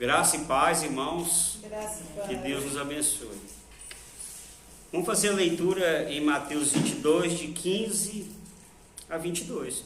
Graça e paz, irmãos. Graça e paz. Que Deus nos abençoe. Vamos fazer a leitura em Mateus 22, de 15 a 22.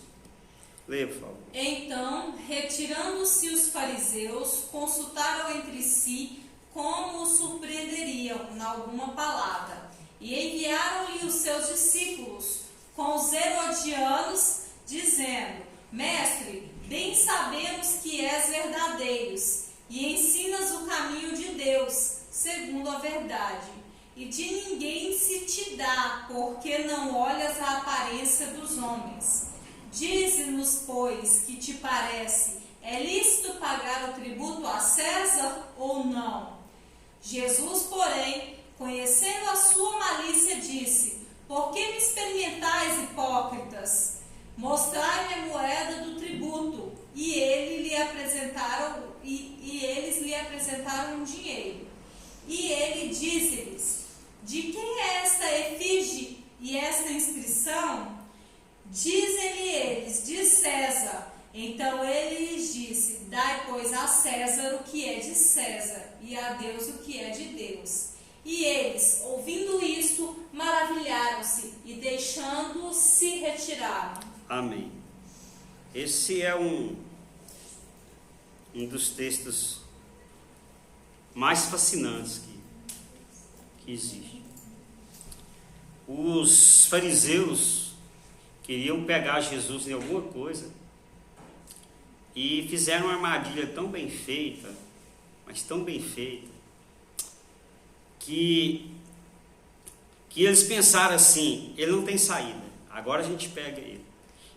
Leia, por favor. Então, retirando-se os fariseus, consultaram entre si como o surpreenderiam em alguma palavra, e enviaram-lhe os seus discípulos com os herodianos, dizendo: Mestre, bem sabemos que és verdadeiros, e ensinas o caminho de Deus, segundo a verdade, e de ninguém se te dá, porque não olhas a aparência dos homens. Dize-nos, pois, que te parece, é lícito pagar o tributo a César ou não? Jesus, porém, conhecendo a sua malícia, disse: Por que me experimentais, hipócritas? Mostrai-me a moeda do tributo. E eles lhe apresentaram um dinheiro. E ele disse-lhes: De quem é esta efígie e esta inscrição? Dizem-lhe eles: De César. Então ele lhes disse: Dai, pois, a César o que é de César, e a Deus o que é de Deus. E eles, ouvindo isto, maravilharam-se, e deixando-o, se retiraram. Amém. Esse é um dos textos mais fascinantes que existe. Os fariseus queriam pegar Jesus em alguma coisa e fizeram uma armadilha tão bem feita, mas tão bem feita, que eles pensaram assim: ele não tem saída, agora a gente pega ele.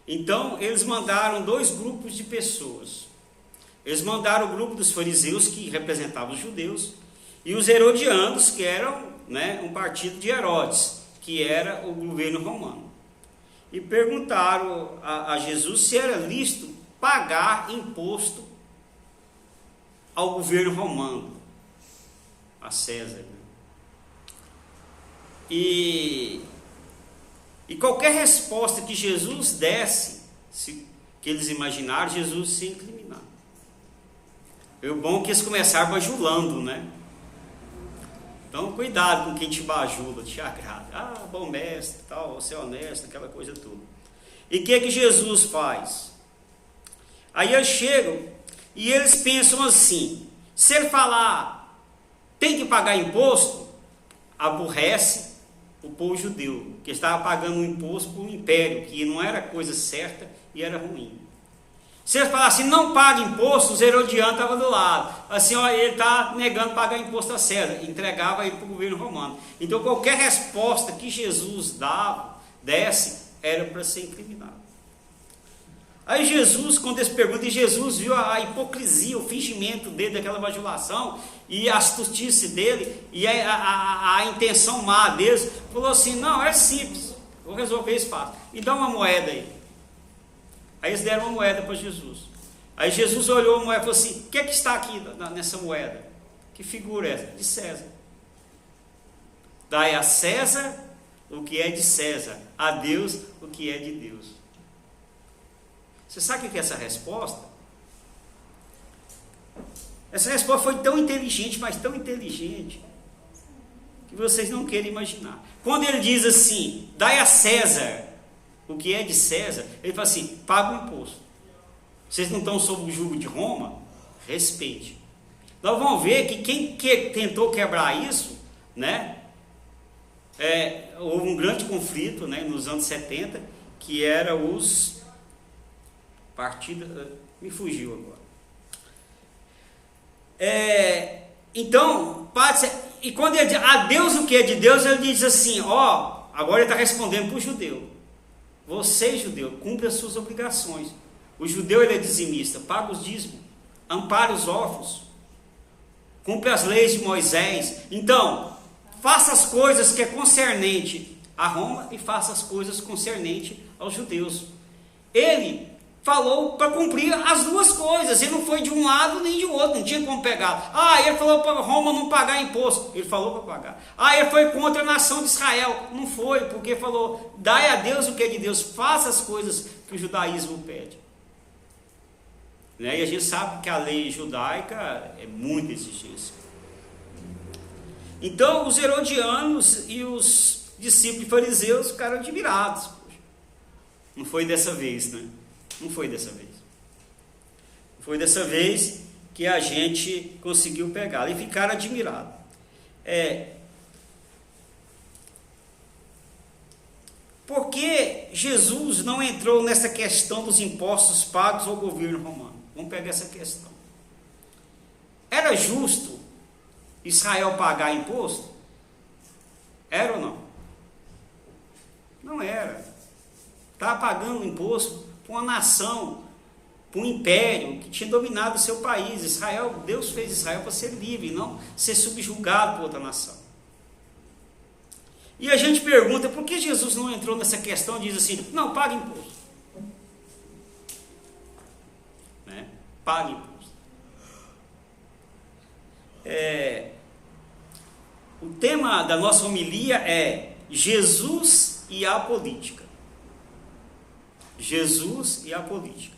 Então eles mandaram dois grupos de pessoas. Eles mandaram o grupo dos fariseus, que representavam os judeus, e os herodianos, que eram, um partido de Herodes, que era o governo romano. E perguntaram a Jesus se era lícito pagar imposto ao governo romano, a César. E qualquer resposta que Jesus desse, que eles imaginaram, Jesus se incriminar. O bom é que eles começaram bajulando, Então, cuidado com quem te bajula, te agrada. Ah, bom mestre, tal, você é honesto, aquela coisa toda. E o que Jesus faz? Aí eles chegam e eles pensam assim: se ele falar tem que pagar imposto, aborrece o povo judeu, que estava pagando um imposto para o império, que não era coisa certa e era ruim. Se ele falasse não paga imposto, os herodianos estavam do lado. Assim, ele está negando pagar imposto a César, entregava ele para o governo romano. Então qualquer resposta que Jesus desse, era para ser incriminado. Aí Jesus, quando eles perguntam, e Jesus viu a hipocrisia, o fingimento dele, daquela bajulação, e a astutice dele, e a intenção má deles, falou assim: não, é simples, vou resolver isso fácil. E dá uma moeda aí. Aí eles deram uma moeda para Jesus. Aí Jesus olhou a moeda e falou assim: o que é que está aqui nessa moeda? Que figura é essa? De César. Dai a César o que é de César, a Deus o que é de Deus. Você sabe o que é essa resposta? Essa resposta foi tão inteligente, mas tão inteligente, que vocês não querem imaginar. Quando ele diz assim: dai a César o que é de César, ele fala assim: paga o imposto. Vocês não estão sob o jugo de Roma? Respeite. Nós vamos ver que quem tentou quebrar isso, houve um grande conflito, nos anos 70, que era os partidos, me fugiu agora. Então, e quando ele diz a Deus o que é de Deus, ele diz assim: agora ele está respondendo para o judeu. Você, judeu, cumpre as suas obrigações. O judeu, ele é dizimista, paga os dízimos, ampara os órfãos, cumpre as leis de Moisés. Então, faça as coisas que é concernente a Roma e faça as coisas concernente aos judeus. Ele falou para cumprir as duas coisas. Ele não foi de um lado nem de outro, não tinha como pegar. Ele falou para Roma não pagar imposto, ele falou para pagar. Ele foi contra a nação de Israel, não foi, porque falou: dai a Deus o que é de Deus, faça as coisas que o judaísmo pede. né? E a gente sabe que a lei judaica é muito exigente. Então os herodianos e os discípulos fariseus ficaram admirados. Poxa, não foi dessa vez, né? Não foi dessa vez. Foi dessa vez que a gente conseguiu pegar e ficaram admirados. Por que Jesus não entrou nessa questão dos impostos pagos ao governo romano? Vamos pegar essa questão. Era justo Israel pagar imposto? Era ou não? Não era. Estava pagando imposto para uma nação, para um império que tinha dominado o seu país. Israel, Deus fez Israel para ser livre, não ser subjugado por outra nação. E a gente pergunta, por que Jesus não entrou nessa questão e diz assim, não, paga imposto. Né? Paga imposto. O tema da nossa homilia é Jesus e a política. Jesus e a política.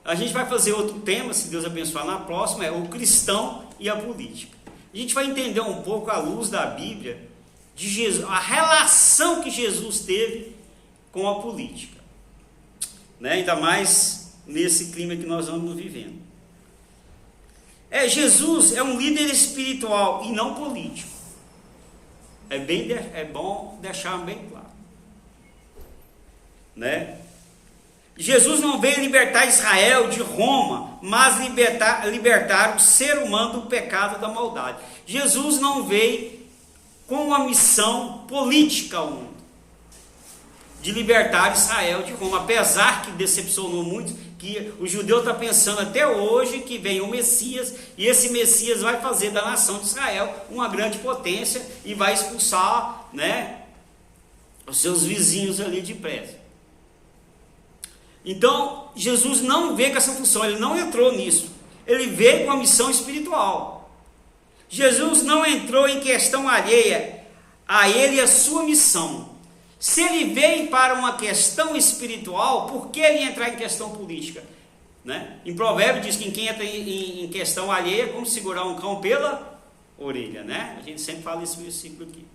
A gente vai fazer outro tema, se Deus abençoar, na próxima, é o cristão e a política. A gente vai entender um pouco à luz da Bíblia de Jesus, a relação que Jesus teve com a política, né? Ainda mais nesse clima que nós estamos vivendo. Jesus é um líder espiritual e não político. É bom deixar bem claro, né? Jesus não veio libertar Israel de Roma, mas libertar o ser humano do pecado e da maldade. Jesus não veio com uma missão política ao mundo, de libertar Israel de Roma, apesar que decepcionou muito, que o judeu está pensando até hoje que vem o Messias, e esse Messias vai fazer da nação de Israel uma grande potência, e vai expulsar, né, os seus vizinhos ali de pressa. Então, Jesus não veio com essa função, ele não entrou nisso, ele veio com a missão espiritual. Jesus não entrou em questão alheia a ele e a sua missão. Se ele veio para uma questão espiritual, por que ele entrar em questão política? Né? Em Provérbios diz que quem entra em questão alheia é como segurar um cão pela orelha, né? A gente sempre fala esse versículo aqui.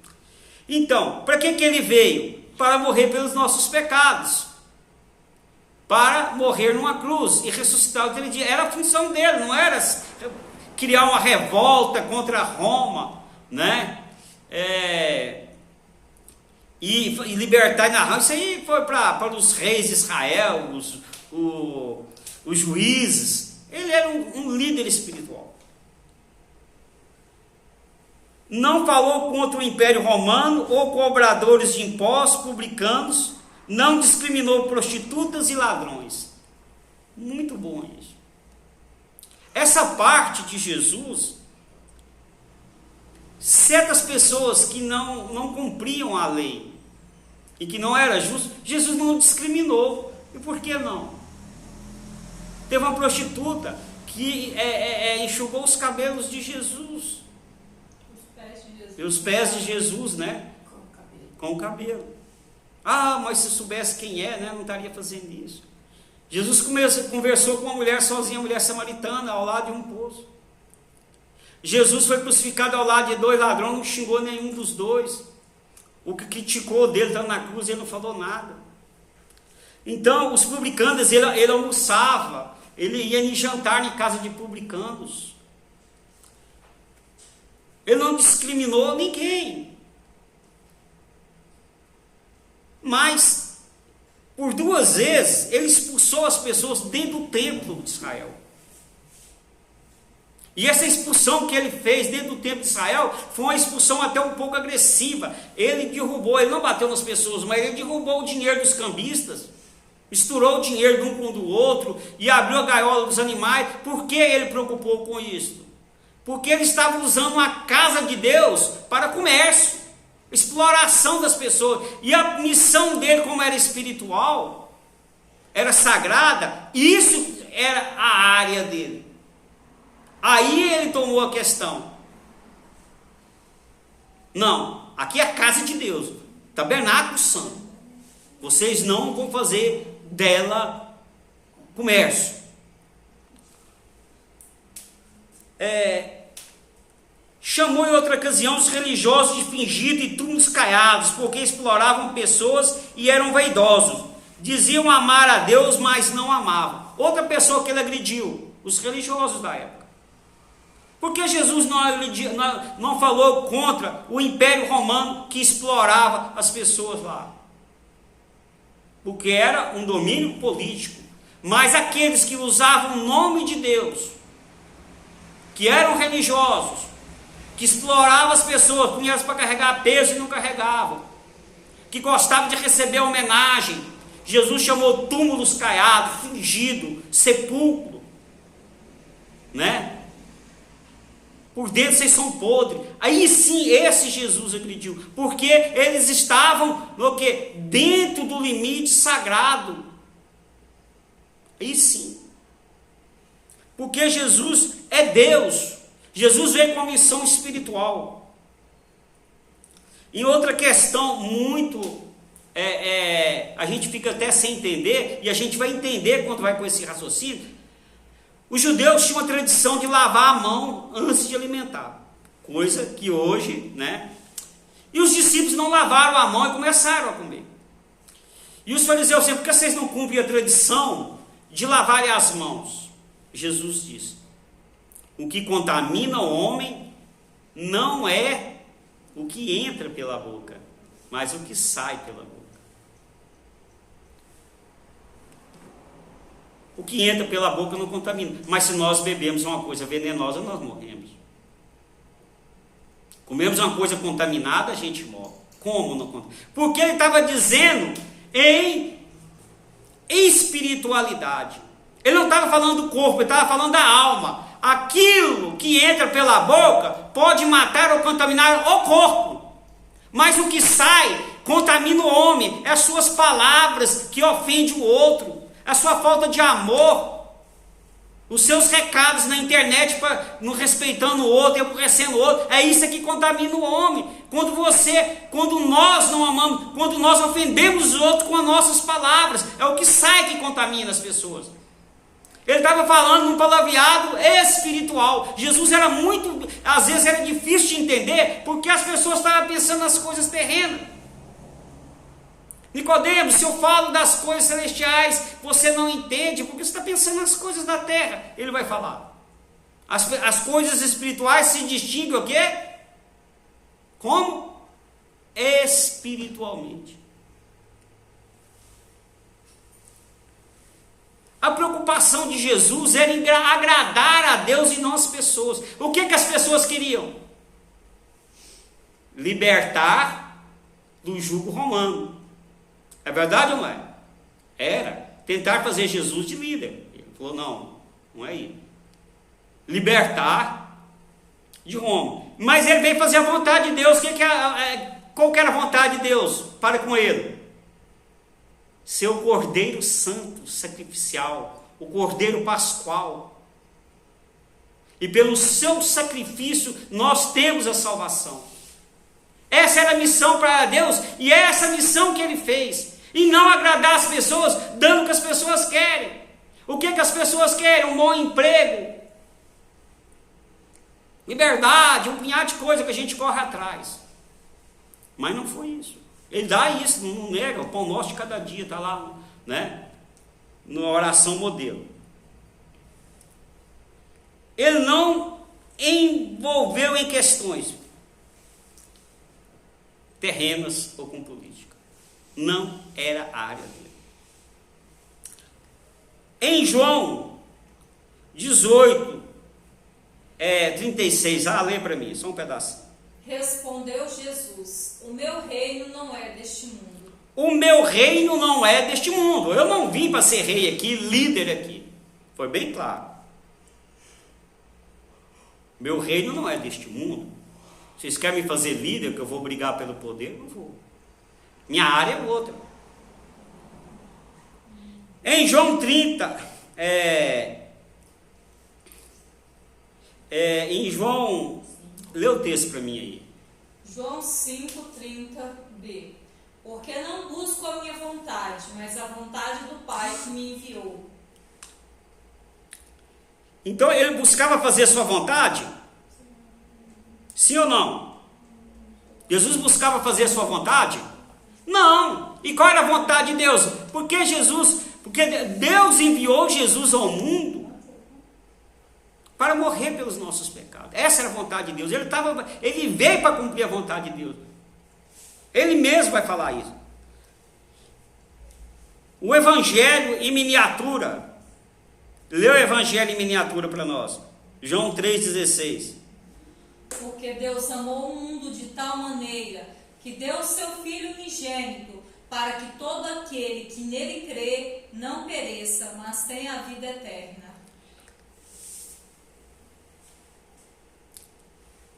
Então, para que ele veio? Para morrer pelos nossos pecados, para morrer numa cruz e ressuscitar aquele dia. Era a função dele, não era criar uma revolta contra Roma, né? E libertar na Roma. Isso aí foi para os reis de Israel, os juízes. Ele era um líder espiritual. Não falou contra o Império Romano ou cobradores de impostos, publicanos. Não discriminou prostitutas e ladrões. Muito bom isso. Essa parte de Jesus, certas pessoas que não cumpriam a lei e que não era justo, Jesus não discriminou. E por que não? Teve uma prostituta que enxugou os cabelos de Jesus. Os pés de Jesus, né? Com o cabelo. Ah, mas se soubesse quem né, não estaria fazendo isso. Jesus conversou com uma mulher sozinha, uma mulher samaritana, ao lado de um poço. Jesus foi crucificado ao lado de 2 ladrões, não xingou nenhum dos dois. O que criticou dele estando na cruz, ele não falou nada. Então, os publicanos, ele almoçava, ele ia em jantar em casa de publicanos. Ele não discriminou ninguém. Mas, por 2 vezes, ele expulsou as pessoas dentro do templo de Israel. E essa expulsão que ele fez dentro do templo de Israel foi uma expulsão até um pouco agressiva. Ele não bateu nas pessoas, mas ele derrubou o dinheiro dos cambistas, misturou o dinheiro de um com o do outro e abriu a gaiola dos animais. Por que ele preocupou com isso? Porque ele estava usando a casa de Deus para comércio, exploração das pessoas. E a missão dele, como era espiritual, era sagrada, isso era a área dele. Aí ele tomou a questão. Não, aqui é a casa de Deus, tabernáculo santo. Vocês não vão fazer dela comércio. chamou em outra ocasião os religiosos de fingidos e túmulos caiados, porque exploravam pessoas e eram vaidosos. Diziam amar a Deus, mas não amavam. Outra pessoa que ele agrediu, os religiosos da época. Porque Jesus não falou contra o Império Romano que explorava as pessoas lá. Porque era um domínio político. Mas aqueles que usavam o nome de Deus, que eram religiosos, que exploravam as pessoas, punham elas para carregar peso e não carregavam, que gostavam de receber homenagem, Jesus chamou túmulos caiados, fingido, sepulcro, né? Por dentro vocês são podres. Aí sim, esse Jesus agrediu, porque eles estavam no quê? Dentro do limite sagrado. Aí sim, porque Jesus é Deus. Jesus veio com uma missão espiritual. E outra questão muito a gente fica até sem entender, e a gente vai entender quando vai com esse raciocínio. Os judeus tinham a tradição de lavar a mão antes de alimentar, coisa que hoje, né? E os discípulos não lavaram a mão e começaram a comer. E os fariseus disseram: por que vocês não cumprem a tradição de lavarem as mãos? Jesus disse: o que contamina o homem não é o que entra pela boca, mas o que sai pela boca. O que entra pela boca não contamina, mas se nós bebemos uma coisa venenosa, nós morremos. Comemos uma coisa contaminada, a gente morre. Como não contamina? Porque ele estava dizendo em espiritualidade. Ele não estava falando do corpo, ele estava falando da alma. Aquilo que entra pela boca pode matar ou contaminar o corpo, mas o que sai contamina o homem. É as suas palavras que ofendem o outro, a sua falta de amor, os seus recados na internet não respeitando o outro, aborrecendo o outro. É isso que contamina o homem. Quando nós não amamos, quando nós ofendemos os outros com as nossas palavras, é o que sai que contamina as pessoas. Ele estava falando num palavreado espiritual. Jesus era às vezes era difícil de entender, porque as pessoas estavam pensando nas coisas terrenas. Nicodemos, se eu falo das coisas celestiais, você não entende, porque você está pensando nas coisas da terra. Ele vai falar. As coisas espirituais se distinguem o quê? Como? Espiritualmente. A preocupação de Jesus era em agradar a Deus e não as pessoas. O que as pessoas queriam? Libertar do jugo romano. É verdade ou não é? Era. Tentar fazer Jesus de líder. Ele falou: não é isso. Libertar de Roma. Mas ele veio fazer a vontade de Deus. Qual que era a vontade de Deus para com ele? Seu Cordeiro Santo, sacrificial, o Cordeiro Pascual. E pelo seu sacrifício nós temos a salvação. Essa era a missão para Deus, e é essa missão que ele fez. E não agradar as pessoas, dando o que as pessoas querem. O que as pessoas querem? Um bom emprego, liberdade, um punhado de coisa que a gente corre atrás. Mas não foi isso. Ele dá isso, não nega. O pão nosso de cada dia está lá, né? Na oração modelo. Ele não envolveu em questões terrenas ou com política. Não era a área dele. Em João 18, 36, lê para mim, só um pedacinho. Respondeu Jesus: o meu reino não é deste mundo. O meu reino não é deste mundo. Eu não vim para ser rei aqui, líder aqui. Foi bem claro. Meu reino não é deste mundo. Vocês querem me fazer líder, que eu vou brigar pelo poder? Não vou. Minha área é outra. Em João 30, em João, lê o texto para mim aí. João 5:30b. Porque não busco a minha vontade, mas a vontade do Pai que me enviou. Então ele buscava fazer a sua vontade? Sim ou não? Jesus buscava fazer a sua vontade? Não. E qual era a vontade de Deus? Porque Deus enviou Jesus ao mundo para morrer pelos nossos pecados. Essa era a vontade de Deus. Ele veio para cumprir a vontade de Deus. Ele mesmo vai falar isso. O Evangelho em miniatura. Lê o Evangelho em miniatura para nós. João 3,16. Porque Deus amou o mundo de tal maneira que deu seu Filho unigênito, para que todo aquele que nele crê não pereça, mas tenha a vida eterna.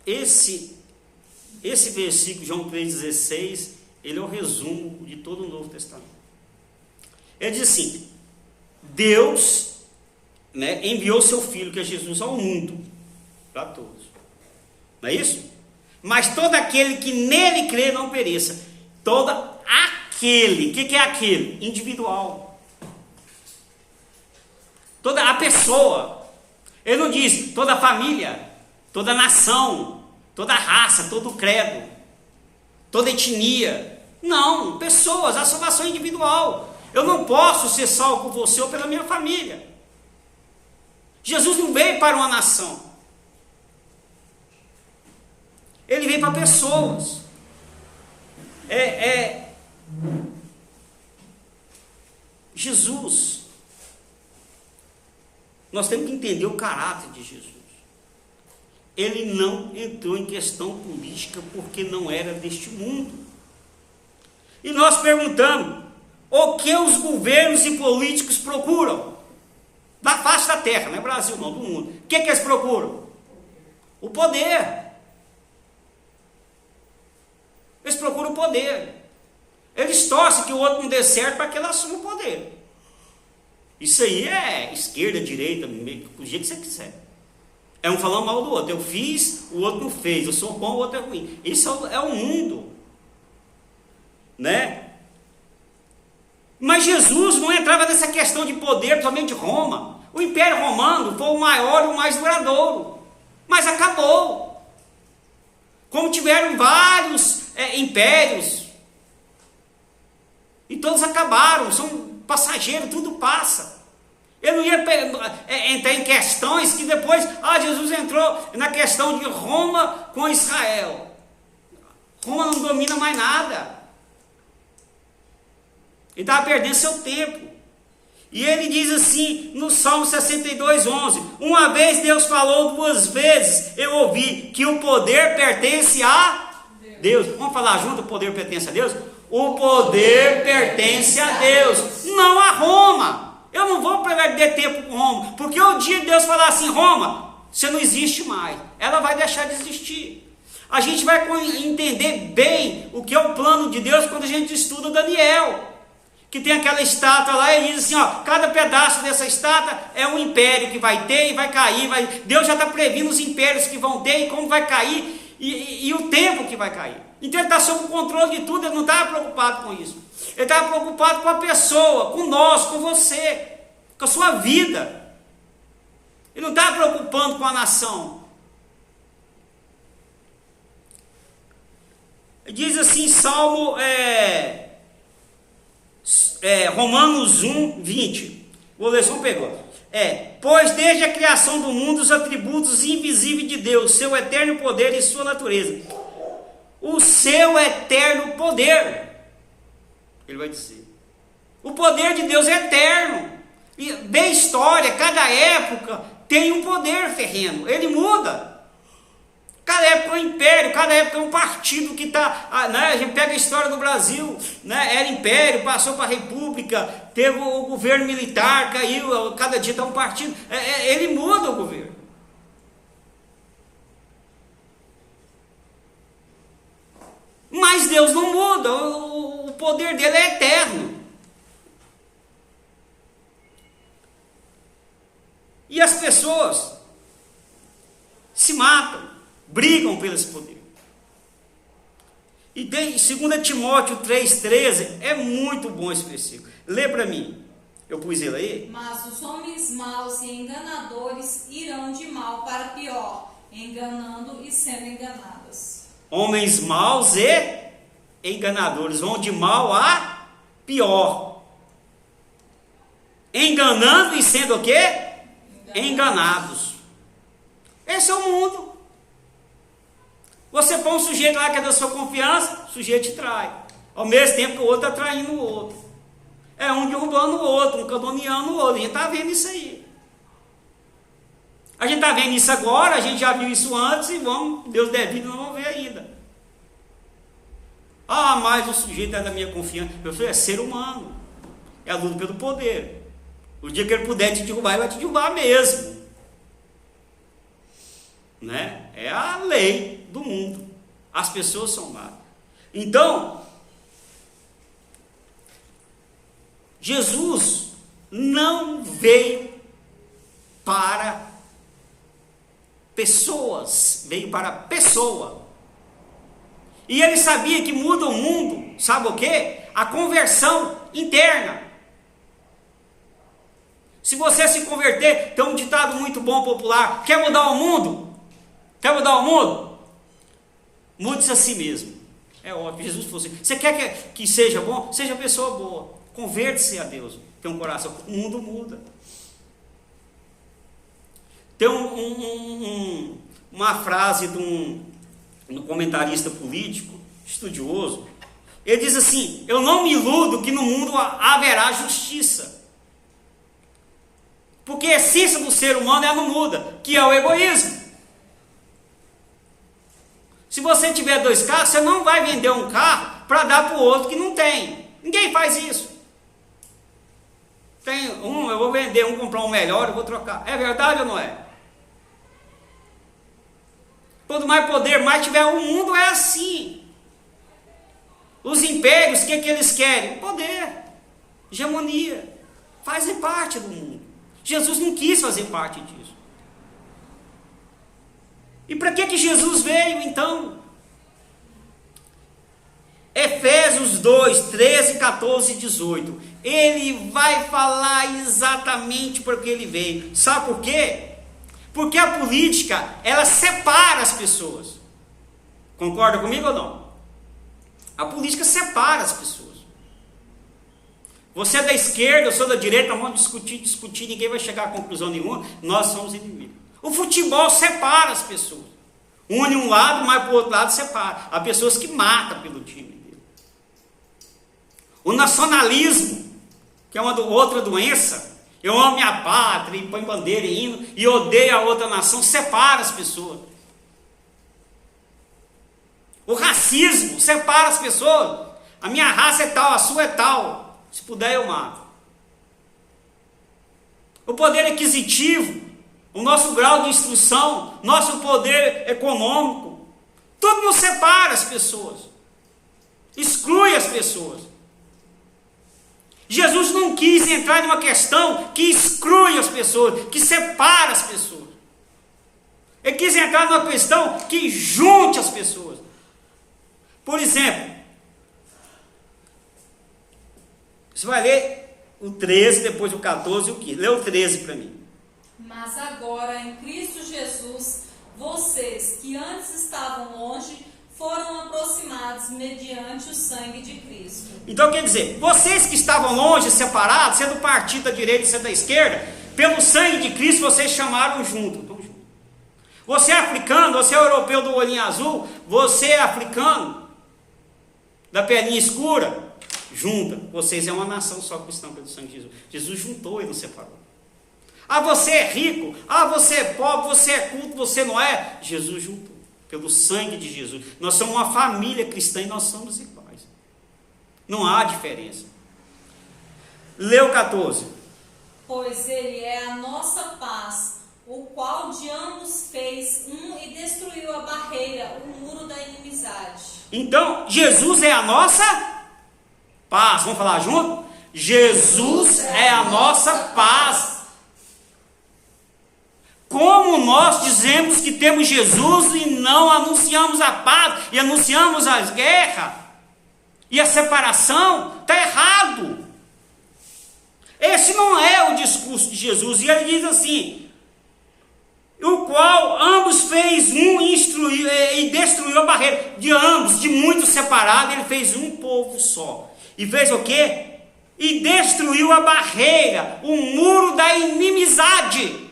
Esse versículo, João 3,16, ele é o resumo de todo o Novo Testamento. Ele diz assim: Deus, né, enviou seu Filho, que é Jesus, ao mundo, para todos. Não é isso? Mas todo aquele que nele crê não pereça. Todo aquele, o que é aquele? Individual. Toda a pessoa. Ele não diz toda a família, toda a nação, toda a raça, todo o credo, toda a etnia. Não, pessoas, a salvação é individual. Eu não posso ser salvo por você ou pela minha família. Jesus não veio para uma nação. Ele veio para pessoas. Jesus. Nós temos que entender o caráter de Jesus. Ele não entrou em questão política porque não era deste mundo. E nós perguntamos: o que os governos e políticos procuram? Da face da terra, não é Brasil não, do mundo. O que eles procuram? O poder. Eles procuram o poder. Eles torcem que o outro não dê certo para que ele assuma o poder. Isso aí é esquerda, direita, do jeito que você quiser. É um falando mal do outro. Eu fiz, o outro não fez. Eu sou bom, o outro é ruim. Isso é o mundo. Né? Mas Jesus não entrava nessa questão de poder, principalmente de Roma. O Império Romano foi o maior e o mais duradouro. Mas acabou. Como tiveram vários impérios. E todos acabaram. São passageiros, tudo passa. Eu não ia entrar em questões que depois, Jesus entrou na questão de Roma com Israel. Roma não domina mais nada. Ele estava perdendo seu tempo. E ele diz assim no Salmo 62:11: uma vez Deus falou, duas vezes eu ouvi que o poder pertence a Deus. Vamos falar junto: o poder pertence a Deus? O poder pertence a Deus, não a Roma. Eu não vou perder tempo com Roma, porque o dia de Deus falar assim: Roma, você não existe mais, ela vai deixar de existir. A gente vai entender bem o que é o plano de Deus quando a gente estuda Daniel, que tem aquela estátua lá e diz assim: cada pedaço dessa estátua é um império que vai ter e vai cair. Deus já está previndo os impérios que vão ter e como vai cair e o tempo que vai cair. Então ele está sob o controle de tudo. Ele não estava preocupado com isso. Ele estava preocupado com a pessoa, com nós, com você, com a sua vida. Ele não estava preocupando com a nação. Diz assim Salmo Romanos 1:20. Vou ler, só pegou. Pois desde a criação do mundo os atributos invisíveis de Deus, seu eterno poder e sua natureza. O seu eterno poder. Ele vai dizer. O poder de Deus é eterno. E da história, cada época tem um poder terreno. Ele muda. Cada época é um império, cada época é um partido que está... a gente pega a história do Brasil, era império, passou para a república, teve o governo militar, caiu, cada dia está um partido. Ele muda o governo. Mas Deus não muda, o poder dele é eterno. E as pessoas se matam, brigam por esse poder. E 2 Timóteo 3,13 é muito bom esse versículo. Lê para mim. Eu pus ele aí? Mas os homens maus e enganadores irão de mal para pior, enganando e sendo enganados. Homens maus e enganadores vão de mal a pior. Enganando e sendo o quê? Enganados. Esse é o mundo. Você põe um sujeito lá que é da sua confiança, o sujeito te trai. Ao mesmo tempo que o outro está traindo o outro. É um derrubando o outro, um caluniando o outro. A gente está vendo isso aí. A gente está vendo isso agora, a gente já viu isso antes e vamos, Deus devido, não vamos ver ainda. Ah, mas o sujeito é da minha confiança. Eu falei, é ser humano. É a luta pelo poder. O dia que ele puder te derrubar, ele vai te derrubar mesmo. Né? É a lei do mundo. As pessoas são más. Então, Jesus não veio para pessoas, veio para a pessoa. E ele sabia que muda o mundo, sabe o quê? A conversão interna. Se você se converter, tem um ditado muito bom, popular: quer mudar o mundo? Quer mudar o mundo? Mude-se a si mesmo. É óbvio, Jesus falou assim: você quer que seja bom? Seja pessoa boa. Converte-se a Deus. Tem um coração. O mundo muda. Tem uma frase de um comentarista político, estudioso. Ele diz assim: eu não me iludo que no mundo haverá justiça. Porque a essência do ser humano ela não muda, que é o egoísmo. Se você tiver 2 carros, você não vai vender um carro para dar para o outro que não tem. Ninguém faz isso. Tem um, eu vou vender um, comprar um melhor, eu vou trocar. É verdade ou não é? Quanto mais poder, mais tiver o mundo, é assim. Os impérios, o que eles querem? Poder, hegemonia, fazem parte do mundo. Jesus não quis fazer parte disso. E para que Jesus veio então? Efésios 2, 13, 14 e 18. Ele vai falar exatamente por que ele veio. Sabe por quê? Porque a política, ela separa as pessoas. Concorda comigo ou não? A política separa as pessoas. Você é da esquerda, eu sou da direita, vamos discutir, ninguém vai chegar a conclusão nenhuma, nós somos inimigos. O futebol separa as pessoas. Une um lado, mas para o outro lado separa. Há pessoas que matam pelo time dele. O nacionalismo, que é uma outra doença, eu amo minha pátria, e põe bandeira e hino, e odeio a outra nação, separa as pessoas. O racismo separa as pessoas. A minha raça é tal, a sua é tal. Se puder, eu mato. O poder aquisitivo, o nosso grau de instrução, nosso poder econômico, tudo nos separa as pessoas. Exclui as pessoas. Jesus não quis entrar numa questão que exclui as pessoas, que separa as pessoas. Ele quis entrar numa questão que junte as pessoas. Por exemplo, você vai ler o 13, depois o 14 e o 15. Lê o 13 para mim. Mas agora, em Cristo Jesus, vocês que antes estavam longe, foram aproximados mediante o sangue de Cristo. Então quer dizer, vocês que estavam longe, separados, sendo partido da direita e sendo da esquerda, pelo sangue de Cristo vocês chamaram junto. Você é africano, você é europeu do olhinho azul, você é africano, da pelinha escura, junta. Vocês é uma nação só cristã pelo sangue de Jesus. Jesus juntou e não separou. Ah, você é rico, ah, você é pobre, você é culto, você não é. Jesus juntou. Pelo sangue de Jesus. Nós somos uma família cristã e nós somos iguais. Não há diferença. Lê o 14. Pois ele é a nossa paz, o qual de ambos fez um e destruiu a barreira, o muro da inimizade. Então, Jesus é a nossa paz. Vamos falar junto? Jesus é a nossa paz. Como nós dizemos que temos Jesus e não anunciamos a paz, e anunciamos a guerra, e a separação, está errado. Esse não é o discurso de Jesus. E ele diz assim: o qual ambos fez um e destruiu a barreira. De ambos, de muitos separados, ele fez um povo só. E fez o quê? E destruiu a barreira, o muro da inimizade.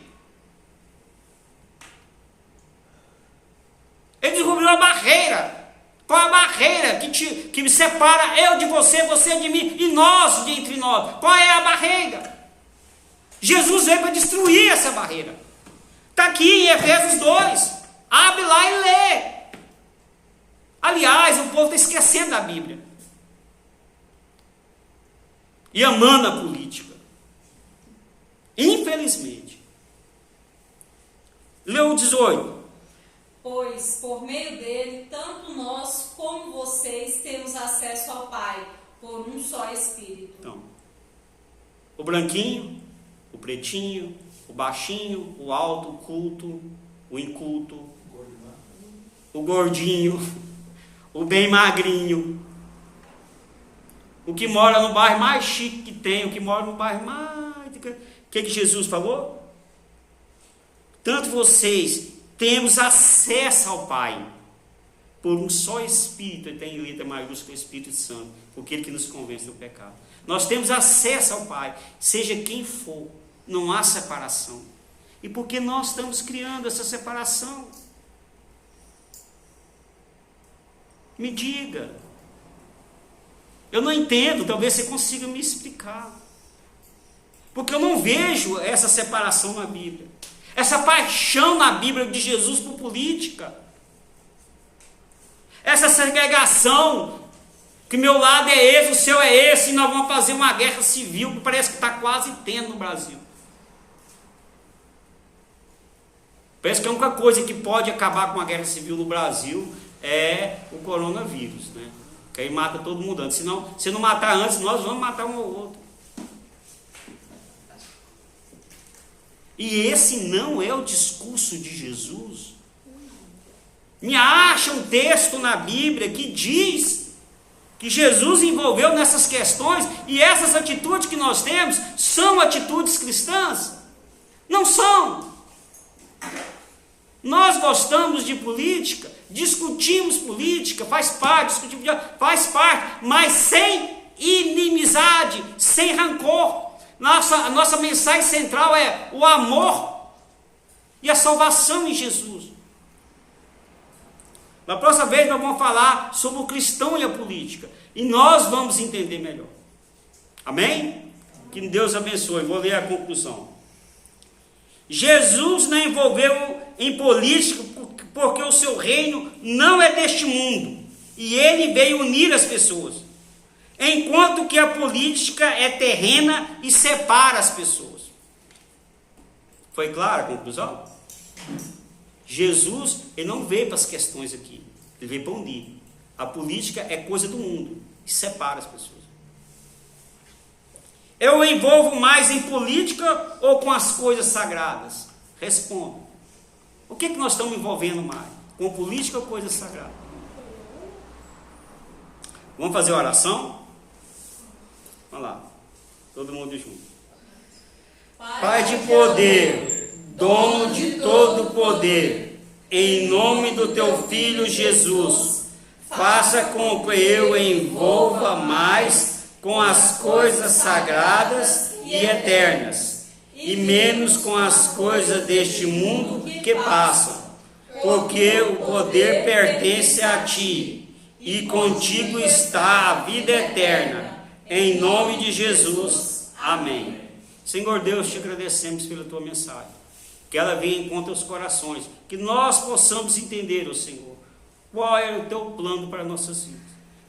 Ele descobriu a barreira. Qual é a barreira que me separa eu de você, você de mim e nós de entre nós? Qual é a barreira? Jesus veio para destruir essa barreira. Está aqui em Efésios 2. Abre lá e lê. Aliás, o povo está esquecendo da Bíblia e amando a política. Infelizmente. Leu o 18. Pois, por meio dele, tanto nós como vocês temos acesso ao Pai, por um só Espírito. Então, o branquinho, o pretinho, o baixinho, o alto, o culto, o inculto, o gordinho, o bem magrinho, o que mora no bairro mais chique que tem, o que mora no bairro mais... O que Jesus falou? Tanto vocês temos acesso ao Pai por um só Espírito, e tem letra maiúscula, Espírito Santo, porque ele que nos convence do pecado. Nós temos acesso ao Pai, seja quem for, não há separação. E por que nós estamos criando essa separação? Me diga. Eu não entendo, talvez você consiga me explicar. Porque eu não vejo essa separação na Bíblia. Essa paixão na Bíblia de Jesus por política. Essa segregação, que meu lado é esse, o seu é esse, e nós vamos fazer uma guerra civil que parece que está quase tendo no Brasil. Parece que a única coisa que pode acabar com a guerra civil no Brasil é o coronavírus, né? Que aí mata todo mundo antes. Senão, se não matar antes, nós vamos matar um ou outro. E esse não é o discurso de Jesus. Me acha um texto na Bíblia que diz que Jesus envolveu nessas questões, e essas atitudes que nós temos são atitudes cristãs? Não são. Nós gostamos de política, discutimos política, faz parte, mas sem inimizade, sem rancor. A nossa mensagem central é o amor e a salvação em Jesus. Na próxima vez nós vamos falar sobre o cristão e a política, e nós vamos entender melhor. Amém? Que Deus abençoe. Vou ler a conclusão. Jesus não envolveu em política porque o seu reino não é deste mundo, e ele veio unir as pessoas, enquanto que a política é terrena e separa as pessoas. Foi clara a conclusão? Jesus, ele não veio para as questões aqui, ele veio para unir. A política é coisa do mundo e separa as pessoas. Eu envolvo mais em política ou com as coisas sagradas? Responda. O que nós estamos envolvendo mais? Com política ou coisa sagrada? Vamos fazer a oração? Vamos lá. Todo mundo junto. Pai de poder, dono de todo poder, em nome do teu Filho Jesus, faça com que eu envolva mais com as coisas sagradas e eternas, e menos com as coisas deste mundo que passam, porque o poder pertence a ti, e contigo está a vida eterna, em nome de Jesus. Amém. Senhor Deus, te agradecemos pela tua mensagem, que ela venha em conta aos corações, que nós possamos entender, ó Senhor, qual é o teu plano para nossas vidas.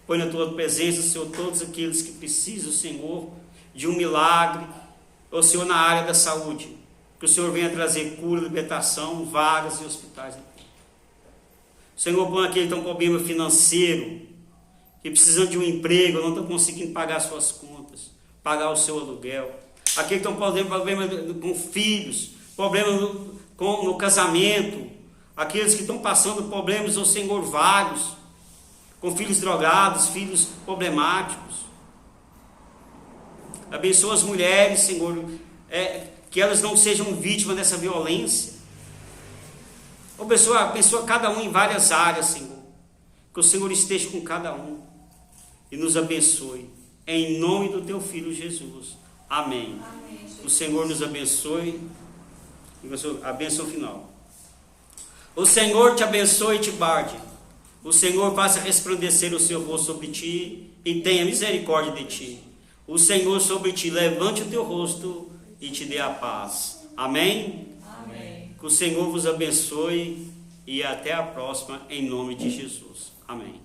Põe na tua presença, Senhor, todos aqueles que precisam, Senhor, de um milagre, ó Senhor, na área da saúde, que o Senhor venha trazer cura, libertação, vagas e hospitais. Senhor, põe aqueles que estão com problema financeiro, que precisam de um emprego, não estão conseguindo pagar suas contas, pagar o seu aluguel. Aqueles que estão com problema com filhos, problema no casamento, aqueles que estão passando problemas, ó Senhor, vários, com filhos drogados, filhos problemáticos. Abençoa as mulheres, Senhor, que elas não sejam vítimas dessa violência. Abençoa cada um em várias áreas, Senhor. Que o Senhor esteja com cada um e nos abençoe. Em nome do Teu Filho Jesus. Amém. Amém, O Senhor nos abençoe. A bênção final. O Senhor te abençoe e te guarde. O Senhor faça resplandecer o seu rosto sobre ti e tenha misericórdia de ti. O Senhor sobre ti levante o teu rosto e te dê a paz. Amém? Amém. Que o Senhor vos abençoe e até a próxima, em nome de Jesus. Amém.